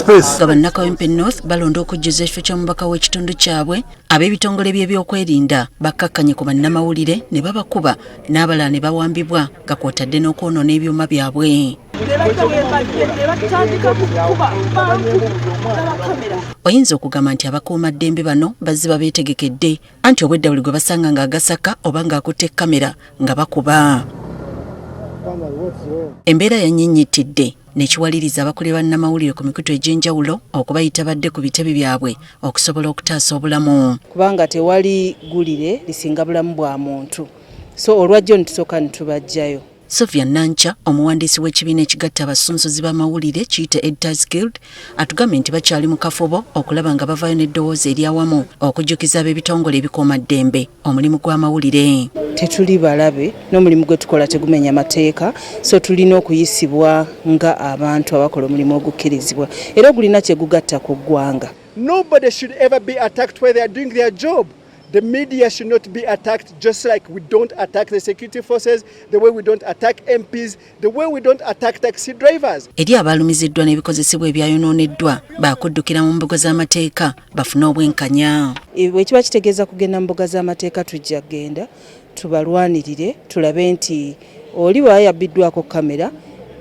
space. Gavana Kawempe North balonda okujjuza ekifo ky'omubaka w'ekitundu kyabwe ab'ebitongole by'ebyokwerinda bakkakkanye ku bannamawulire ne babakuba n'abalala ne bawambibwa nga kw'otadde n'okwonoona ebyuma byabwe. Oyinza okugamba nti abakuuma ddembe bano bazze babeetegekedde anti obwedda buli gwe basanga ng'agasaka oba ng'akutte kamera nga bakuba. Embeera yannyinnyitidde nekiwaliriza abakulira bannamawulire ku mikutu egy'enjawulo okubayita badde ku bitebe byabwe okusobola okutaasa obulamu. Kubanga tewali gulire lisinga bulamu bwa muntu. So olwajjo nitusooka nitubajjayo. Sofia Nancha, omuwandiisi w'ekibiina ekigatta abasunsuzi b'amawulire kiyita Editors Guild, atugambye nti bakyali mu kafubo okulaba nga bavaayo n'eddowooza eryawamu okujjukiza ab'ebitongole ebikuuma ddembe omulimu gw'amawulire. Tetuli balabe n'omulimu gwe tukola tegumenya mateeka, so tulina okuyisibwa nga abantu abakola omulimu ogukkirizibwa era ogulina kye gugatta ku ggwanga. Nobody should ever be attacked where they are doing their job. The media should not be attacked, just like we don't attack the security forces, the way we don't attack MPs, the way we don't attack taxi drivers. Eri abalumiziddwa n'ebikozesebwa ebyayonooneddwa baakuddukira mu mbuga z'amateeka bafune obwenkanya. Bwe kiba kitegeeza kugenda mu mbuga z'amateeka tujja genda tubalwanirire tulabe nti oli bw'ayabbiddwako kamera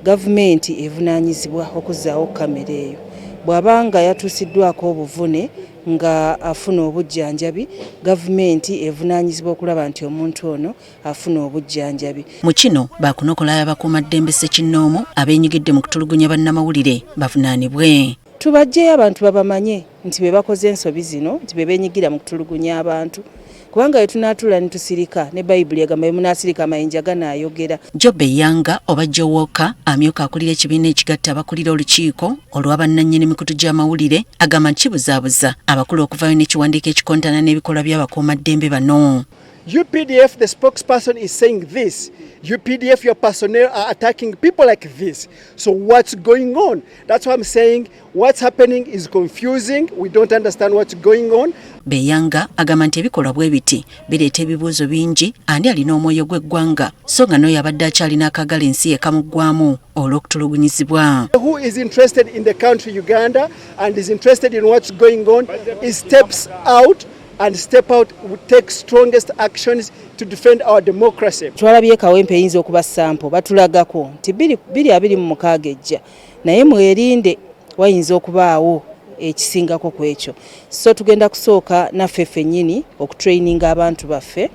gavumenti evunaanyizibwa okuzzaawo kamera eyo. Bw'abanga yatuusiddwako obuvune nga afuna obujjanjabi, gavumenti evunaanyizibwa okulaba nti omuntu ono afuna obujjanjabi. Mu kino baakunokola abakuuma ddembe ssekinnoomu abeenyigidde mu kutulugunya bannamawulire bavunaanibwe. Tubajjeyo abantu babamanye nti be bakoze ensobi zino nti be beenyigira mu kutulugunya abantu. Kubanga bwe tunaatula ne tusirika ne Bayibuli egamba bwe munaasirika amayinja ganaayogera. Ebyanga oba Kyoka amyuka akulira ekibiina ekigatta abakulira olukiiko olw'abannannyini mikutu gy'amawulire agamba nti kibuzaabuza abakulu okuvaayo n'ekiwandiiko ekikontana n'ebikolwa by'abakuuma ddembe bano. UPDF, the spokesperson, is saying this. UPDF, your personnel are attacking people like this. So what's going on? That's why I'm saying what's happening is confusing. We don't understand what's going on. Byanga agamba nti ebikolwa bwe biti bireeta ebibuuzo bingi ani alina omwoyo gw'eggwanga so nga n'oyo abadde akyalina akagala ensi ekamuggwamu olw'okutulugunyizibwa. Who is interested in the country Uganda and is interested in what's going on is steps out and step out would take strongest actions to defend our democracy. Twalabye Kawempe eyinza okuba sampo batulagako nti 2026 ejja naye mwerinde wayinza okubaawo ekisingako ku ekyo. So tugenda kusooka naffe ffennyini okutraininga abantu baffe.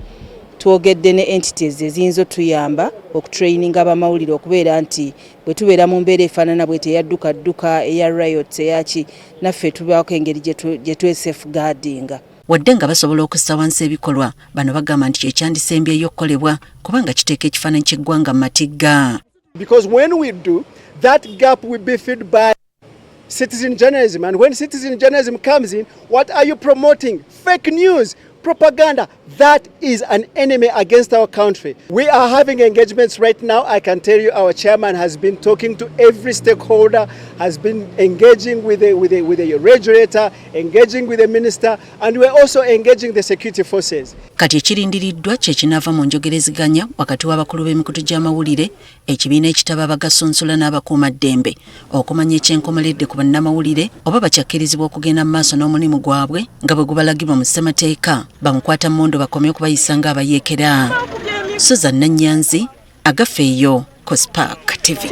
Twogedde ne entities eziyinza otuyamba okutraininga abamawulire okubeera nti bwe tubeera mu mbeera efaanana bwete eyadduka eya riots eyaki naffe tubaako engeri gye twesafeguardinga. Wadde nga basobola okussa wansi ebikolwa bano bagamba nti kyekyandisembyeyo okukolebwa kubanga kiteeka ekifaananyi ky'eggwanga mu matigga. Because when we do, that gap will be filled by citizen journalism, and when citizen journalism comes in, what are you promoting? Fake news, propaganda. That is an enemy against our country. We are having engagements right now. I can tell you our chairman has been talking to every stakeholder, has been engaging with the regulator, engaging with the minister, and we're also engaging the security forces. Kati ekirindiriddwa kye kinaava mu njogereziganya wakati w'abakulu b'emikutu gy'amawulire, ekibiina ekitaba abagasunsula n'abakuuma ddembe okumanya ekyenkomeredde ku bannamawulire oba bakyakkirizibwa okugenda mu maaso n'omulimu gwabwe nga bwe gubalagibwa mu ssemateeka bamukwata mmondo bakomye okubayisa ng'abayeekera. Susan Nannyanzi, Agafeeyo, Cospark TV.